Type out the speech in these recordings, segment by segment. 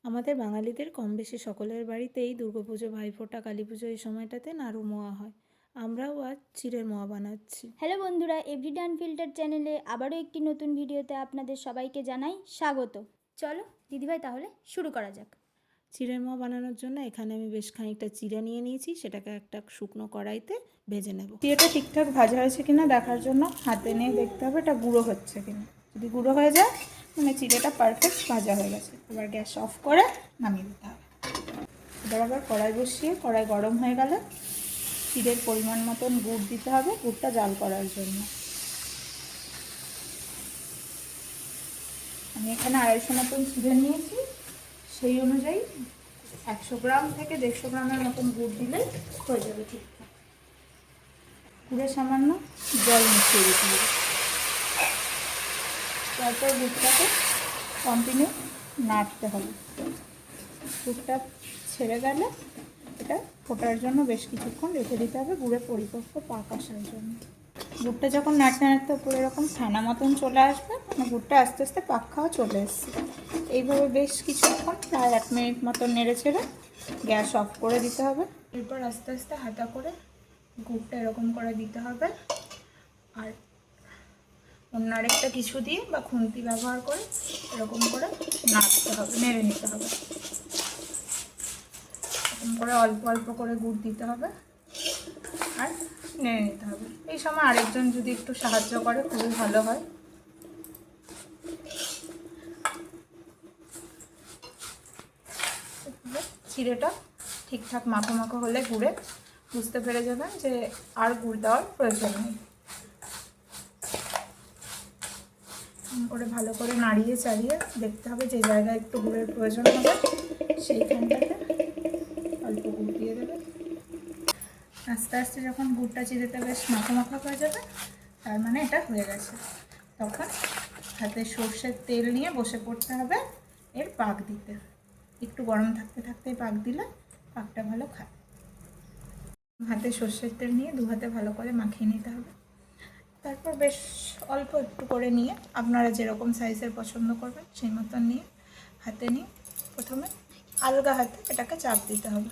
আমাদের বাঙালিদের কম বেশি সকলের বাড়িতেই দুর্গাপুজো, ভাইফোঁটা, কালী পুজো এই সময়টাতে নাড়ু মোয়া হয়। আমরাও আজ চিড়ের মোয়া বানাচ্ছি। হ্যালো বন্ধুরা, এভরিডে আনফিল্টার চ্যানেলে আবারও একটি নতুন ভিডিওতে আপনাদের সবাইকে জানাই স্বাগত। চলো দিদিভাই তাহলে শুরু করা যাক। চিড়ের মোয়া বানানোর জন্য এখানে আমি বেশ খানিকটা চিড়ে নিয়ে নিয়েছি, সেটাকে একটা শুকনো কড়াইতে ভেজে নেব। চিড়েটা ঠিকঠাক ভাজা হয়েছে কিনা দেখার জন্য হাতে নিয়ে দেখতে হবে এটা গুঁড়ো হচ্ছে কিনা। যদি গুঁড়ো হয়ে যায় মানে চিড়েটা পারফেক্ট ভাজা হয়ে গেছে। এবার গ্যাস অফ করে নামিয়ে দিতে হবে। এবার আবার কড়াই বসিয়ে কড়াই গরম হয়ে গেলে চিড়ের পরিমাণ মতন গুড় দিতে হবে, গুড়টা জাল করার জন্য। আমি এখানে 250 মতন চিড়ে নিয়েছি, সেই অনুযায়ী 100 গ্রাম থেকে 150 গ্রামের মতন গুড় দিলেই হয়ে যাবে ঠিকঠাক। গুড়ে সামান্য জল মিশিয়ে দিতে হবে। তারপর গুড়টাকে কন্টিনিউ নাড়তে হবে। গুড়টা ছেড়ে গেলে এটা ফোটার জন্য বেশ কিছুক্ষণ রেখে দিতে হবে গুড়ের পরিপক্ক পাক আসার জন্য। গুড়টা যখন নাড়তে নাড়তে উপরে এরকম ছানা মতন চলে আসবে, মানে গুড়টা আস্তে আস্তে পাক খাওয়া চলে এসছে। এইভাবে বেশ কিছুক্ষণ প্রায় 1 মিনিট মতন নেড়ে ছেড়ে গ্যাস অফ করে দিতে হবে। এরপর আস্তে আস্তে হাতা করে গুড়টা এরকম করে দিতে হবে, আর অন্য আরেকটা কিছু দিয়ে বা খুন্তি ব্যবহার করে এরকম করে নাড়তে হবে, নেড়ে নিতে হবে। এরকম করে অল্প অল্প করে গুড় দিতে হবে আর নেড়ে নিতে হবে। এই সময় আরেকজন যদি একটু সাহায্য করে খুবই ভালো হয়। চিড়েটা ঠিকঠাক মাখো মাখো হলে গুড়ে বুঝতে পেরে যাবেন যে আর গুড় দেওয়ার প্রয়োজন নেই। করে ভালো করে নাড়িয়ে চাড়িয়ে দেখতে হবে যে জায়গায় একটু গুড়ের প্রয়োজন হবে সেইখানটাতে অল্প গুড় দিয়ে দেবে। আস্তে আস্তে যখন গুড়টা চিড়েতে বেশ মাখো মাখো হয়ে যাবে তার মানে এটা হয়ে গেছে। তখন হাতে সর্ষের তেল নিয়ে বসে পড়তে হবে এর পাক দিতে। একটু গরম থাকতে থাকতেই পাক দিলে পাকটা ভালো খায়। হাতে সর্ষের তেল নিয়ে 2 হাতে ভালো করে মাখিয়ে নিতে হবে। তারপর বেশ অল্প একটু করে নিয়ে আপনারা যেরকম সাইজের পছন্দ করবেন সেই মতন নিয়ে হাতে নিয়ে প্রথমে আলগা হাতে এটাকে চাপ দিতে হবে।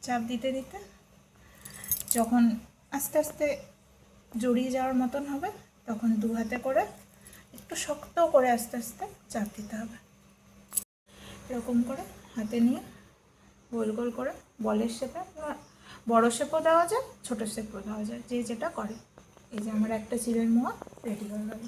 চাপ দিতে দিতে যখন আস্তে আস্তে জড়িয়ে যাওয়ার মতন হবে তখন 2 হাতে করে একটু শক্ত করে আস্তে আস্তে চাপ দিতে হবে। এরকম করে হাতে নিয়ে গোল গোল করে বলের শেপে, বড় শেপও দেওয়া যায়, ছোটো শেপও দেওয়া যায়, যে যেটা করে। এই যে আমার একটা চিড়ের মোয়া রেডি হয়ে গেল।